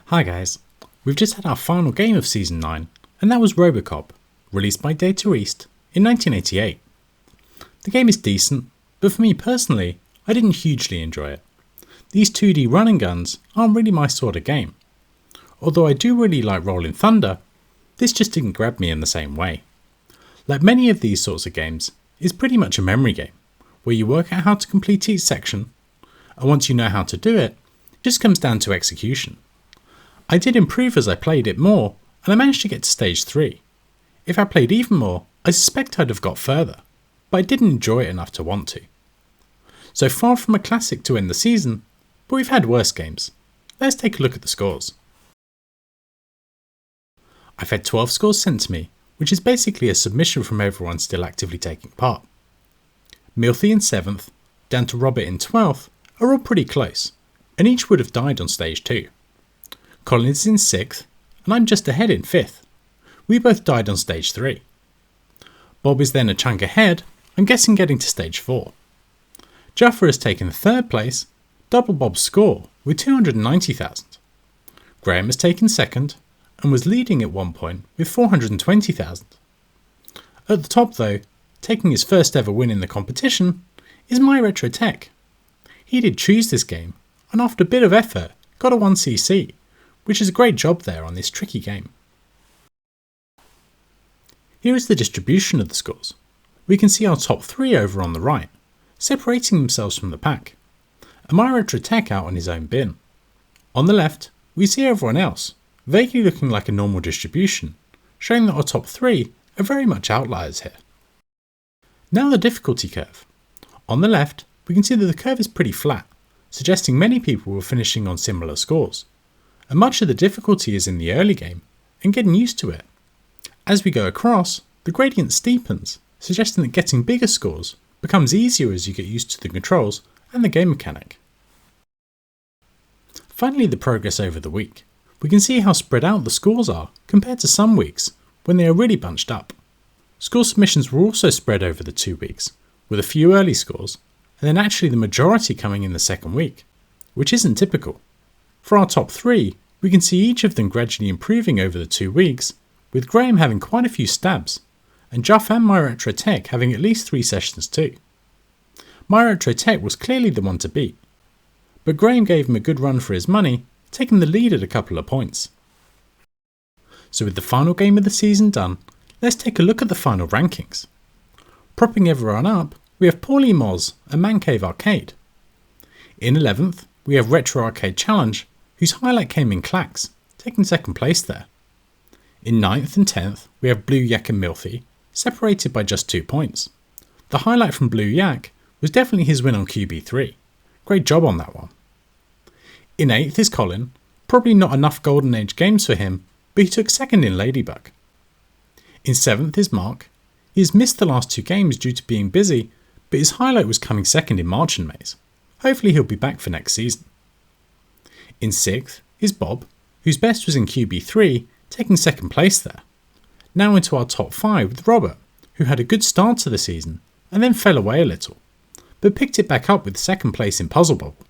Hi guys, we've just had our final game of Season 9, and that was Robocop, released by Data East in 1988. The game is decent, but for me personally, I didn't hugely enjoy it. These 2D run and guns aren't really my sort of game. Although I do really like Rolling Thunder, this just didn't grab me in the same way. Like many of these sorts of games, it's pretty much a memory game, where you work out how to complete each section, and once you know how to do it, it just comes down to execution. I did improve as I played it more, and I managed to get to stage 3. If I played even more, I suspect I'd have got further, but I didn't enjoy it enough to want to. So far from a classic to end the season, but we've had worse games. Let's take a look at the scores. I've had 12 scores sent to me, which is basically a submission from everyone still actively taking part. Milthy in 7th, down to Robert in 12th, are all pretty close, and each would have died on stage 2. Colin is in 6th, and I'm just ahead in 5th. We both died on stage 3. Bob is then a chunk ahead, I'm guessing getting to stage 4. Juffer has taken 3rd place, double Bob's score with 290,000. Graham has taken 2nd, and was leading at one point with 420,000. At the top though, taking his first ever win in the competition, is My Retro Tech. He did choose this game, and after a bit of effort, got a 1cc, which is a great job there on this tricky game. Here is the distribution of the scores. We can see our top 3 over on the right, separating themselves from the pack, and My Retro Tech out on his own bin. On the left, we see everyone else, vaguely looking like a normal distribution, showing that our top 3 are very much outliers here. Now the difficulty curve. On the left, we can see that the curve is pretty flat, suggesting many people were finishing on similar scores, and much of the difficulty is in the early game and getting used to it. As we go across, the gradient steepens, suggesting that getting bigger scores becomes easier as you get used to the controls and the game mechanic. Finally, the progress over the week. We can see how spread out the scores are compared to some weeks when they are really bunched up. Score submissions were also spread over the 2 weeks, with a few early scores, and then actually the majority coming in the second week, which isn't typical. For our top 3, we can see each of them gradually improving over the 2 weeks, with Graham having quite a few stabs, and Juff and My Retro Tech having at least 3 sessions too. My Retro Tech was clearly the one to beat, but Graham gave him a good run for his money, taking the lead at a couple of points. So with the final game of the season done, let's take a look at the final rankings. Propping everyone up, we have Paulie Moz and Man Cave Arcade. In 11th, we have Retro Arcade Challenge, whose highlight came in Clacks, taking 2nd place there. In 9th and 10th, we have Blue Yak and Milthy, separated by just 2 points. The highlight from Blue Yak was definitely his win on QB3. Great job on that one. In 8th is Colin, probably not enough Golden Age games for him, but he took 2nd in Ladybug. In 7th is Mark. He has missed the last 2 games due to being busy, but his highlight was coming 2nd in March and Maze. Hopefully he'll be back for next season. In 6th is Bob, whose best was in QB3, taking 2nd place there. Now into our top 5 with Robert, who had a good start to the season and then fell away a little, but picked it back up with 2nd place in Puzzle Bobble.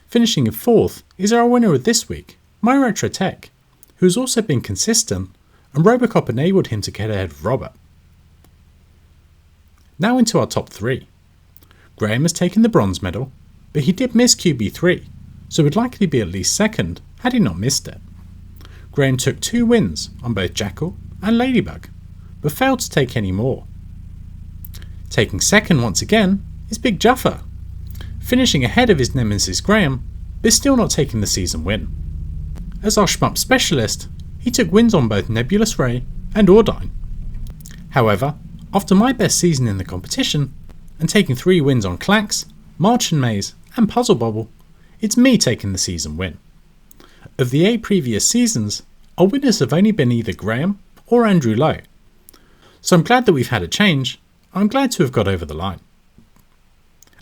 Finishing in 4th is our winner of this week, My Retro Tech, who has also been consistent, and Robocop enabled him to get ahead of Robert. Now into our top 3. Graham has taken the bronze medal, but he did miss QB3, so would likely be at least 2nd had he not missed it. Graham took 2 wins on both Jackal and Ladybug, but failed to take any more. Taking 2nd once again is Big Juffer, finishing ahead of his nemesis Graham, but still not taking the season win. As our shmup specialist, he took wins on both Nebulous Ray and Ordine. However, after my best season in the competition, and taking 3 wins on Clacks, March and Maze, and Puzzle Bobble, it's me taking the season win. Of the 8 previous seasons, our winners have only been either Graham or Andrew Lowe. So I'm glad that we've had a change, and I'm glad to have got over the line.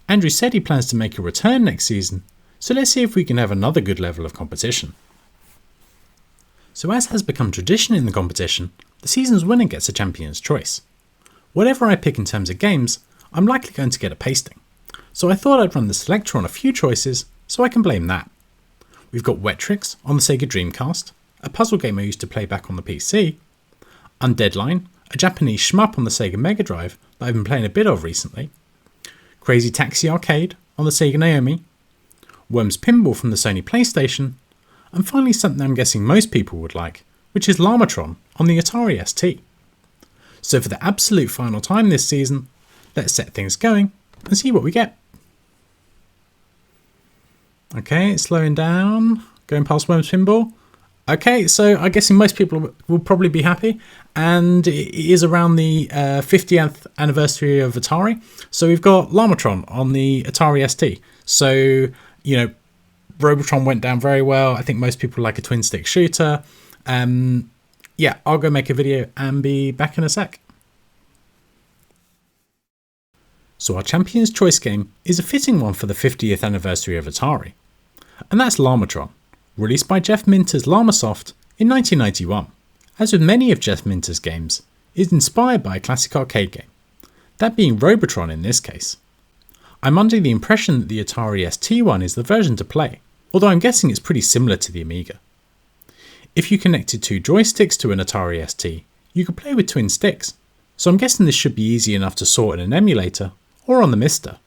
Andrew said he plans to make a return next season, so let's see if we can have another good level of competition. So as has become tradition in the competition, the season's winner gets a champion's choice. Whatever I pick in terms of games, I'm likely going to get a pasting, so I thought I'd run the selector on a few choices so I can blame that. We've got Wetrix on the Sega Dreamcast, a puzzle game I used to play back on the PC, Undeadline, a Japanese shmup on the Sega Mega Drive that I've been playing a bit of recently, Crazy Taxi Arcade on the Sega Naomi, Worms Pinball from the Sony PlayStation, and finally something I'm guessing most people would like, which is Llamatron on the Atari ST. So for the absolute final time this season, let's set things going and see what we get. Okay, it's slowing down, going past Worms Pinball. Okay, so I'm guessing most people will probably be happy, and it is around the 50th anniversary of Atari. So we've got Llamatron on the Atari ST. So, Robotron went down very well. I think most people like a twin stick shooter. Yeah, I'll go make a video and be back in a sec. So our Champion's Choice game is a fitting one for the 50th anniversary of Atari. And that's Llamatron, released by Jeff Minter's Llamasoft in 1991. As with many of Jeff Minter's games, it is inspired by a classic arcade game, that being Robotron in this case. I'm under the impression that the Atari ST one is the version to play, although I'm guessing it's pretty similar to the Amiga. If you connected 2 joysticks to an Atari ST, you could play with twin sticks, so I'm guessing this should be easy enough to sort in an emulator or on the Mister.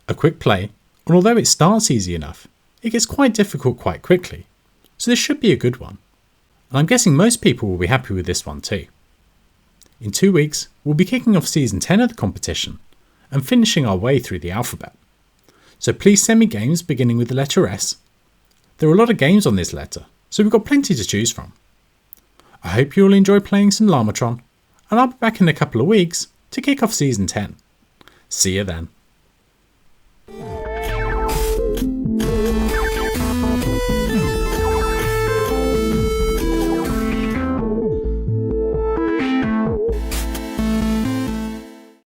A quick play, and although it starts easy enough, it gets quite difficult quite quickly, so this should be a good one. And I'm guessing most people will be happy with this one too. In 2 weeks, we'll be kicking off Season 10 of the competition and finishing our way through the alphabet. So please send me games beginning with the letter S. There are a lot of games on this letter, so we've got plenty to choose from. I hope you all enjoy playing some Llamatron, and I'll be back in a couple of weeks to kick off Season 10. See you then.